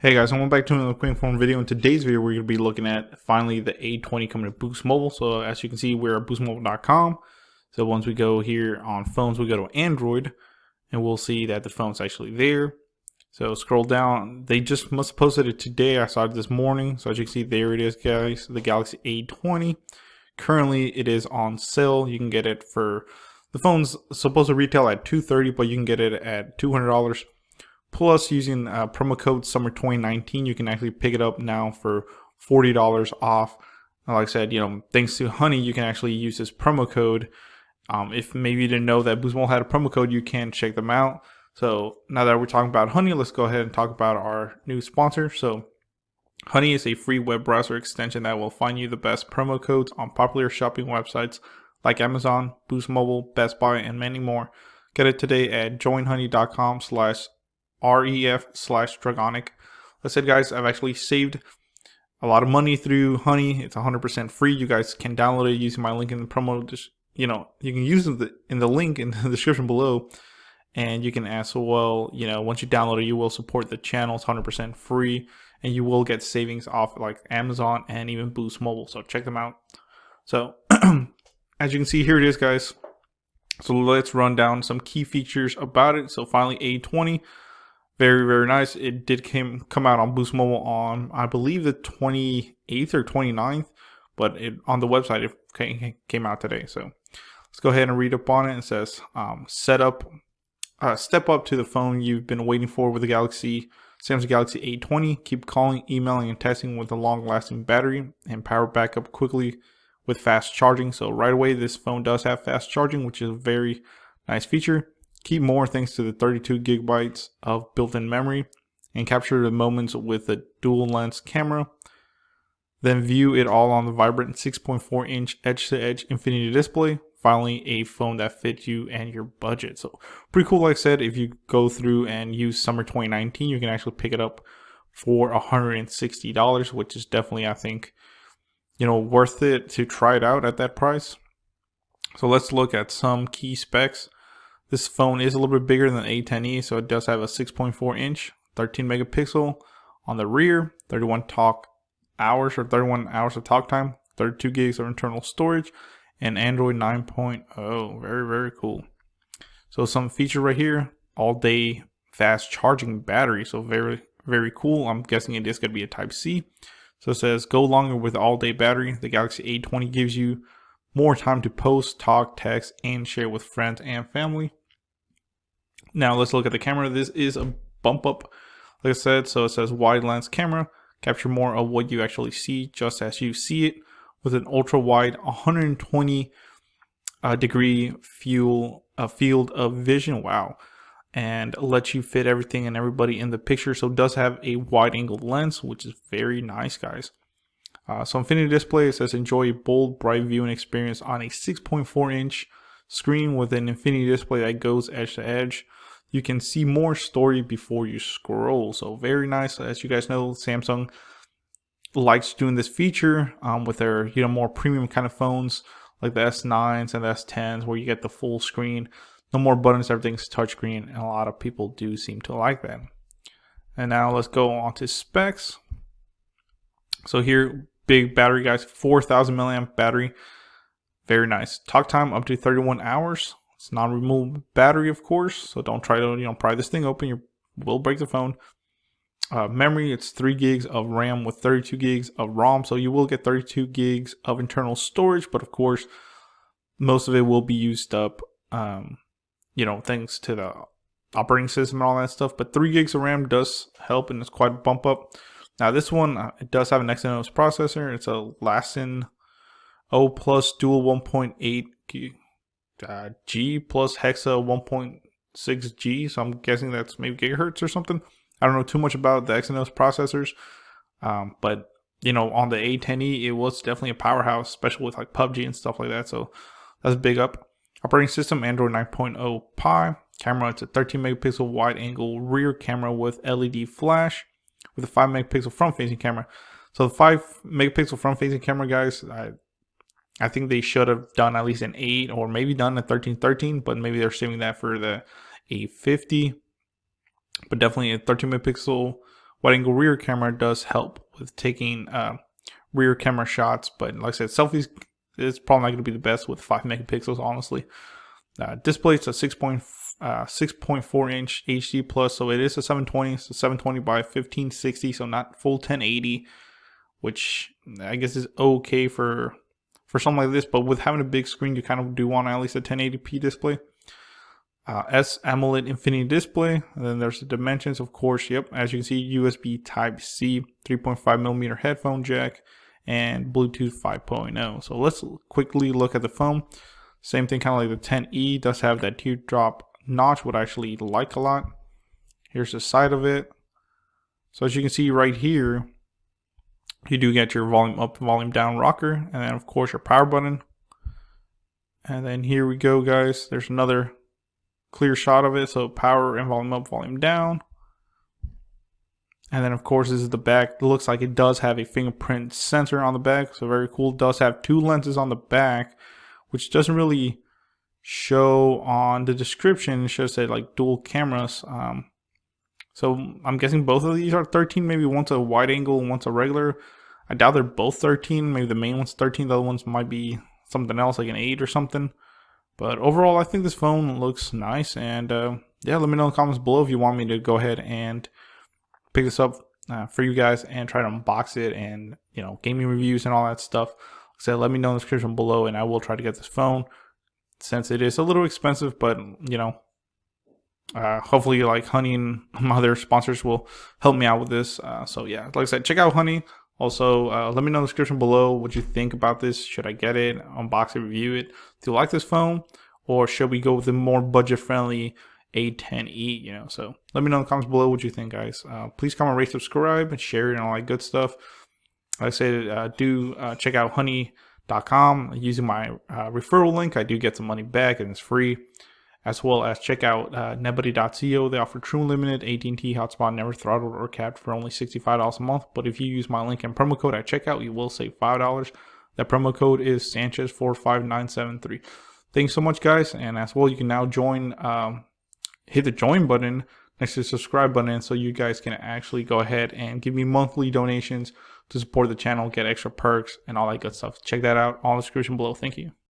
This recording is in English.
Hey guys, welcome back to another quick phone video. In today's video, we're going to be looking at finally the A20 coming to Boost Mobile. So as you can see, we're at boostmobile.com. So once we go here on phones, we go to Android and we'll see that the phone's actually there. So scroll down. They just must have posted it today. I saw it this morning. So as you can see, there it is, guys. The Galaxy A20. Currently, it is on sale. You can get it for, the phone's supposed to retail at $230, but you can get it at $200. Plus, using promo code summer 2019, you can actually pick it up now for $40 off. Like I said, thanks to Honey, you can actually use this promo code. If maybe you didn't know that Boost Mobile had a promo code, you can check them out. So now that we're talking about Honey, let's go ahead and talk about our new sponsor. So Honey is a free web browser extension that will find you the best promo codes on popular shopping websites like Amazon, Boost Mobile, Best Buy, and many more. Get it today at joinhoney.com/ref/dragonic. Like I said, guys, I've actually saved a lot of money through Honey. It's 100% free. You guys can download it using my link in the promo. You can use it in the link in the description below. And you can as well, once you download it, you will support the channel. It's 100% free. And you will get savings off like Amazon and even Boost Mobile. So check them out. So as you can see, here it is, guys. So let's run down some key features about it. So finally, A20. Very, very nice. It did come out on Boost Mobile on, I believe, the 28th or 29th, but on the website it came out today. So let's go ahead and read up on it. It says, step up to the phone you've been waiting for with the Samsung Galaxy A20. Keep calling, emailing, and texting with a long-lasting battery and power backup quickly with fast charging. So right away, this phone does have fast charging, which is a very nice feature. Keep more thanks to the 32 gigabytes of built-in memory, and capture the moments with a dual lens camera. Then view it all on the vibrant 6.4 inch edge-to-edge infinity display. Finally, a phone that fits you and your budget. So pretty cool. Like I said, if you go through and use summer 2019, you can actually pick it up for $160, which is definitely, I think, worth it to try it out at that price. So let's look at some key specs. This phone is a little bit bigger than the A10e, so it does have a 6.4 inch, 13 megapixel on the rear, 31 hours of talk time, 32 gigs of internal storage, and Android 9.0. Very, very cool. So some feature right here, all day fast charging battery. So very, very cool. I'm guessing it is going to be a Type-C. So it says, go longer with all day battery. The Galaxy A20 gives you more time to post, talk, text, and share with friends and family. Now let's look at the camera. This is a bump up, like I said. So it says wide lens camera, capture more of what you actually see just as you see it, with an ultra wide 120 degree field of vision. Wow. And lets you fit everything and everybody in the picture. So it does have a wide angle lens, which is very nice, guys. So infinity display, it says enjoy a bold, bright viewing experience on a 6.4 inch screen with an infinity display that goes edge to edge. You can see more story before you scroll. So very nice. As you guys know, Samsung likes doing this feature with their more premium kind of phones like the S9s and the S10s, where you get the full screen, no more buttons, everything's touchscreen, and a lot of people do seem to like that. And now let's go on to specs. So here, big battery, guys, 4,000 milliamp battery. Very nice. Talk time up to 31 hours. It's non-removable battery, of course, so don't try to pry this thing open. You will break the phone. Memory, it's 3 gigs of RAM with 32 gigs of ROM, so you will get 32 gigs of internal storage, but of course, most of it will be used up, thanks to the operating system and all that stuff. But 3 gigs of RAM does help, and it's quite a bump up. Now this one, it does have an Exynos processor. It's a Lasin O plus dual 1.8 G plus Hexa 1.6 G. So I'm guessing that's maybe gigahertz or something. I don't know too much about the Exynos processors. But on the A10e, it was definitely a powerhouse, especially with like PUBG and stuff like that. So that's a big up. Operating system, Android 9.0 Pie. Camera, it's a 13 megapixel wide angle rear camera with LED flash, with a 5 megapixel front facing camera. So the 5 megapixel front facing camera, guys, I think they should have done at least an 8 or maybe done a 1313, but maybe they're saving that for the A50. But definitely a 13 megapixel wide angle rear camera does help with taking rear camera shots, but like I said, selfies is probably not going to be the best with 5 megapixels, honestly. Display, it's a 6.4 inch HD plus, so it is a 720, so 720 by 1560, so not full 1080, which I guess is okay for something like this, but with having a big screen, you kind of do want at least a 1080p display. S AMOLED Infinity display, and then there's the dimensions, of course. Yep, as you can see, USB Type-C, 3.5mm headphone jack, and Bluetooth 5.0. So let's quickly look at the phone. Same thing, kind of like the 10e, does have that teardrop notch, what I actually like a lot. Here's the side of it. So as you can see right here, you do get your volume up, volume down rocker, and then of course your power button. And then here we go, guys. There's another clear shot of it, so power and volume up, volume down. And then of course this is the back. It looks like it does have a fingerprint sensor on the back, so very cool. It does have 2 lenses on the back, which doesn't really show on the description. It shows that like dual cameras. So I'm guessing both of these are 13, maybe one's a wide angle and one's a regular. I doubt they're both 13. Maybe the main one's 13, the other ones might be something else, like an 8 or something. But overall, I think this phone looks nice. And yeah, let me know in the comments below if you want me to go ahead and pick this up for you guys and try to unbox it and, you know, gaming reviews and all that stuff. So let me know in the description below, and I will try to get this phone, since it is a little expensive, but you know, hopefully like Honey and my other sponsors will help me out with this. So yeah, like I said, check out Honey. Also, let me know in the description below what you think about this. Should I get it, unbox it, review it? Do you like this phone, or should we go with the more budget-friendly A10e? You know, so let me know in the comments below what you think, guys. Please comment, rate, subscribe, and share it and all that good stuff. Like I said, do check out honey.com using my referral link. I do get some money back and it's free. As well as check out nebuddy.co. They offer true unlimited AT&T Hotspot, never throttled or capped, for only $65 a month. But if you use my link and promo code at checkout, you will save $5. That promo code is Sanchez45973. Thanks so much, guys. And as well, you can now join, hit the join button next to the subscribe button, so you guys can actually go ahead and give me monthly donations to support the channel, get extra perks and all that good stuff. Check that out, all in the description below. Thank you.